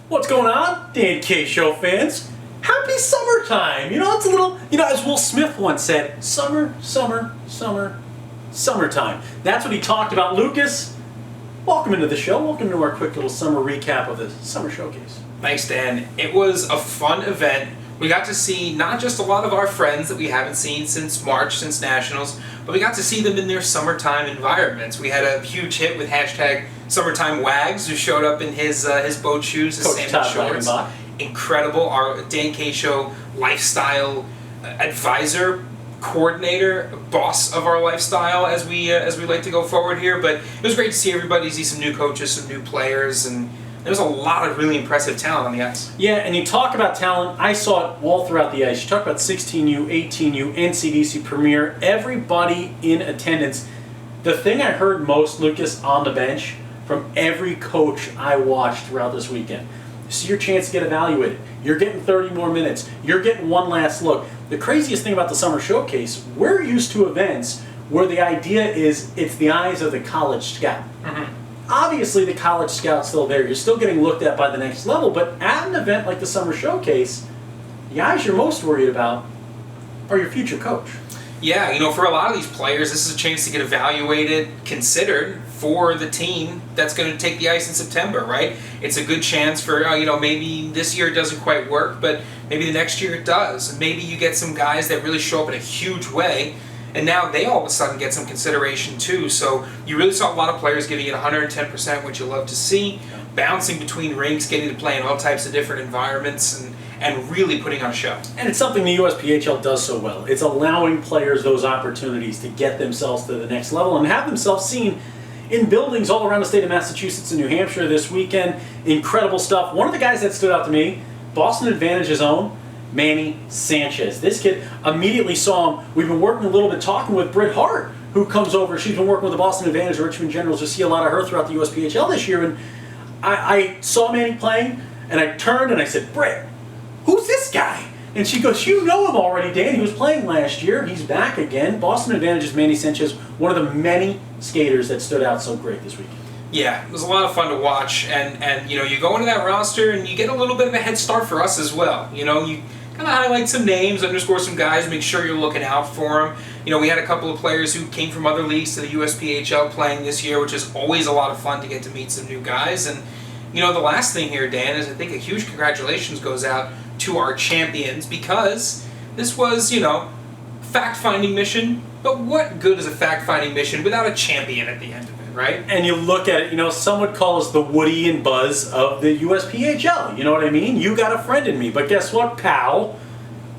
What's going on, Dan K Show fans? Happy summertime! It's a little, as Will Smith once said, summer, summer, summer, summertime. That's what he talked about. Lucas, welcome into the show. Welcome to our quick little summer recap of the Summer Showcase. Thanks, Dan. It was a fun event. We got to see not just a lot of our friends that we haven't seen since March, since Nationals, but we got to see them in their summertime environments. We had a huge hit with hashtag Summertime Wags, who showed up in his boat shoes, his sandal shorts. Incredible. Our Dan K Show lifestyle advisor, coordinator, boss of our lifestyle as we like to go forward here. But it was great to see everybody, see some new coaches, some new players, and there was a lot of really impressive talent on the ice. Yeah, and you talk about talent, I saw it all throughout the ice. You talk about 16U, 18U, NCDC Premier, everybody in attendance. The thing I heard most, Lucas, on the bench from every coach I watched throughout this weekend, this is your chance to get evaluated. You're getting 30 more minutes. You're getting one last look. The craziest thing about the Summer Showcase, we're used to events where the idea is it's the eyes of the college scout. Mm-hmm. Obviously, the college scout's still there. You're still getting looked at by the next level, but at an event like the Summer Showcase, the eyes you're most worried about are your future coach. Yeah, for a lot of these players, this is a chance to get evaluated, considered for the team that's going to take the ice in September, right? It's a good chance for, maybe this year it doesn't quite work, but maybe the next year it does. Maybe you get some guys that really show up in a huge way, and now they all of a sudden get some consideration too. So you really saw a lot of players giving it 110%, which you love to see, bouncing between rinks, getting to play in all types of different environments, and really putting on a show. And it's something the USPHL does so well. It's allowing players those opportunities to get themselves to the next level and have themselves seen in buildings all around the state of Massachusetts and New Hampshire this weekend. Incredible stuff. One of the guys that stood out to me, Boston Advantage's own, Manny Sanchez. This kid, immediately saw him. We've been working a little bit, talking with Britt Hart, who comes over. She's been working with the Boston Advantage, the Richmond Generals. You see a lot of her throughout the USPHL this year. And I saw Manny playing, and I turned and I said, Britt, who's this guy? And she goes, you know him already, Dan. He was playing last year. He's back again. Boston Advantage's Manny Sanchez, one of the many skaters that stood out so great this weekend. Yeah, it was a lot of fun to watch, and you go into that roster and you get a little bit of a head start for us as well. You kind of highlight some names, underscore some guys, make sure you're looking out for them. We had a couple of players who came from other leagues to the USPHL playing this year, which is always a lot of fun to get to meet some new guys. And the last thing here, Dan, is I think a huge congratulations goes out to our champions, because this was, fact-finding mission, but what good is a fact-finding mission without a champion at the end of it, right? And you look at it, some would call us the Woody and Buzz of the USPHL, you know what I mean? You got a friend in me, but guess what, pal?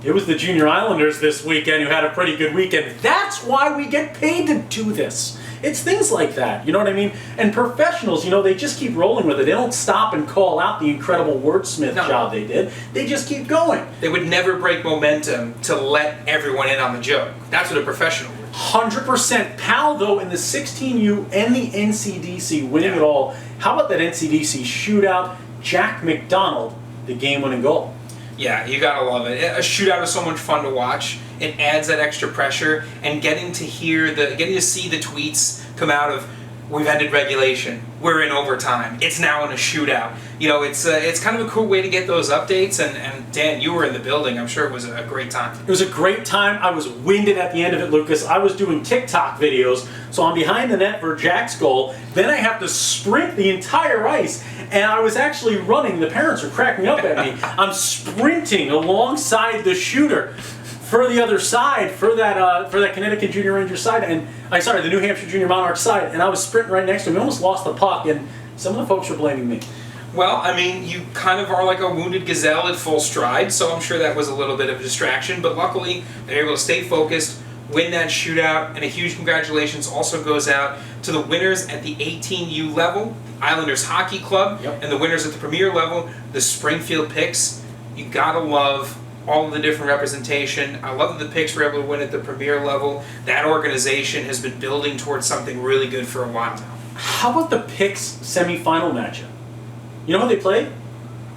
It was the Junior Islanders this weekend who had a pretty good weekend. That's why we get paid to do this. It's things like that, you know what I mean? And professionals, they just keep rolling with it. They don't stop and call out the incredible wordsmith job they did. They just keep going. They would never break momentum to let everyone in on the joke. That's what a professional would do. 100%. Pal, though, in the 16U and the NCDC winning it all. How about that NCDC shootout? Jack McDonald, the game-winning goal. Yeah, you gotta love it. A shootout is so much fun to watch. It adds that extra pressure, and getting to see the tweets come out of, we've ended regulation, we're in overtime, it's now in a shootout. It's kind of a cool way to get those updates, and Dan, you were in the building. I'm sure it was a great time. It was a great time. I was winded at the end of it, Lucas. I was doing TikTok videos, so I'm behind the net for Jack's goal. Then I have to sprint the entire ice, and I was actually running. The parents are cracking up at me. I'm sprinting alongside the shooter for the other side, for that Connecticut Junior Ranger side, and the New Hampshire Junior Monarch side, and I was sprinting right next to him. We almost lost the puck, and some of the folks were blaming me. Well, you kind of are like a wounded gazelle at full stride, so I'm sure that was a little bit of a distraction, but luckily they're able to stay focused, win that shootout, and a huge congratulations also goes out to the winners at the 18U level, the Islanders Hockey Club, and the winners at the Premier level, the Springfield Picks. You gotta love all of the different representation. I love that the Picks were able to win at the Premier level. That organization has been building towards something really good for a while now. How about the Picks semifinal matchup? You know who they played?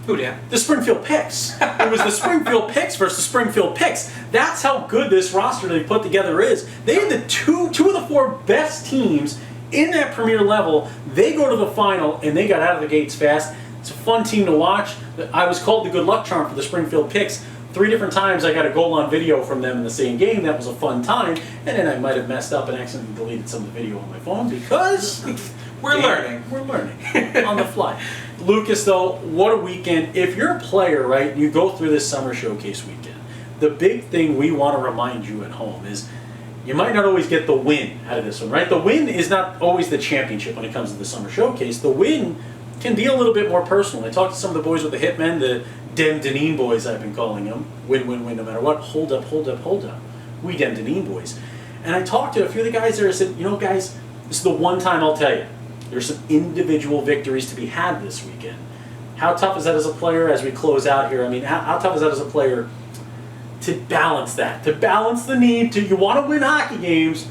Who, Dan? The Springfield Picks. It was the Springfield Picks versus the Springfield Picks. That's how good this roster they put together is. They had the two of the four best teams in that Premier level. They go to the final, and they got out of the gates fast. It's a fun team to watch. I was called the good luck charm for the Springfield Picks. 3 different times I got a goal on video from them in the same game. That was a fun time. And then I might have messed up and accidentally deleted some of the video on my phone because We're learning. We're learning on the fly. Lucas, though, what a weekend. If you're a player, right, and you go through this summer showcase weekend, the big thing we want to remind you at home is you might not always get the win out of this one, right? The win is not always the championship when it comes to the summer showcase. The win can be a little bit more personal. I talked to some of the boys with the Hitmen, the Dem Deneen boys I've been calling them. Win, win, win, no matter what. Hold up, hold up, hold up. We Dem Deneen boys. And I talked to a few of the guys there and said, you know, guys, this is the one time I'll tell you. There's some individual victories to be had this weekend. How tough is that as a player as we close out here? I mean, how tough is that as a player to balance that? To balance the need to, you want to win hockey games,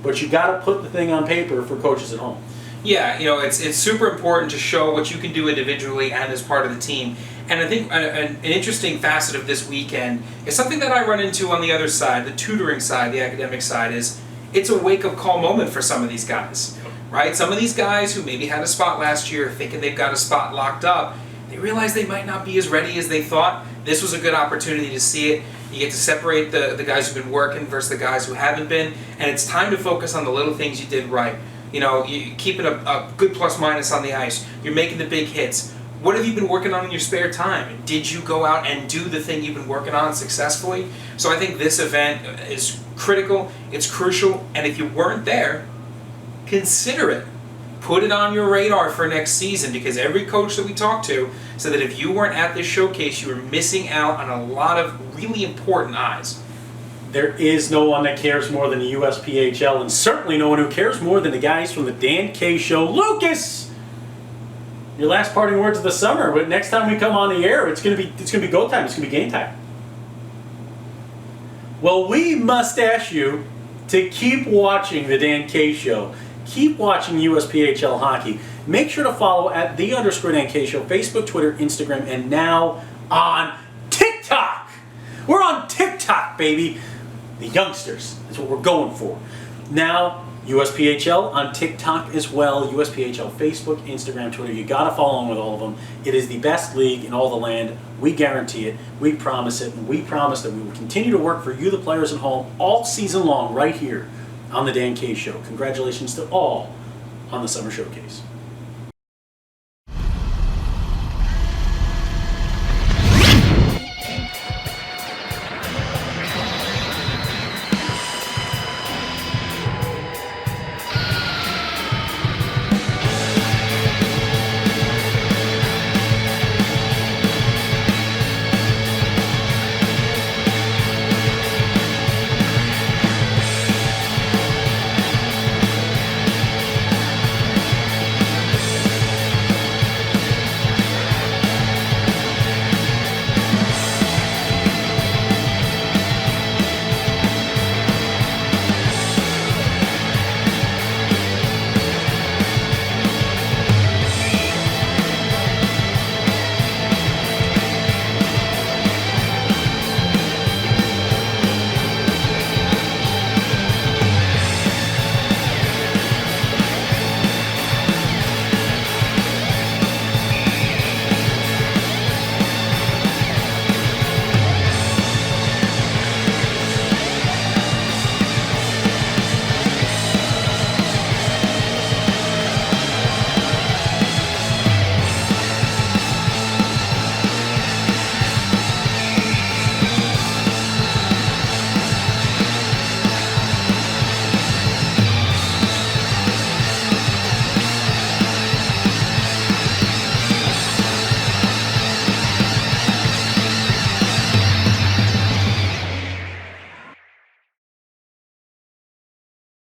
but you got to put the thing on paper for coaches at home. Yeah, you know, it's super important to show what you can do individually and as part of the team. And I think an interesting facet of this weekend is something that I run into on the other side, the tutoring side, the academic side, is it's a wake-up call moment for some of these guys, right? Some of these guys who maybe had a spot last year thinking they've got a spot locked up, they realize they might not be as ready as they thought. This was a good opportunity to see it. You get to separate the guys who've been working versus the guys who haven't been, and it's time to focus on the little things you did right. You know, you keeping a good plus-minus on the ice. You're making the big hits. What have you been working on in your spare time? Did you go out and do the thing you've been working on successfully? So I think this event is critical, it's crucial, and if you weren't there, consider it. Put it on your radar for next season, because every coach that we talk to said that if you weren't at this showcase, you were missing out on a lot of really important eyes. There is no one that cares more than the USPHL, and certainly no one who cares more than the guys from the Dan K Show. Lucas, your last parting words of the summer. But next time we come on the air, it's gonna be go time. It's gonna be game time. Well, we must ask you to keep watching the Dan K Show. Keep watching USPHL hockey. Make sure to follow at @the_Dan K Show, Facebook, Twitter, Instagram, and now on TikTok. We're on TikTok, baby. The youngsters. That's what we're going for. Now, USPHL on TikTok as well. USPHL Facebook, Instagram, Twitter. You got to follow on with all of them. It is the best league in all the land. We guarantee it. We promise it. And we promise that we will continue to work for you, the players at home, all season long right here on the Dan K Show. Congratulations to all on the Summer Showcase.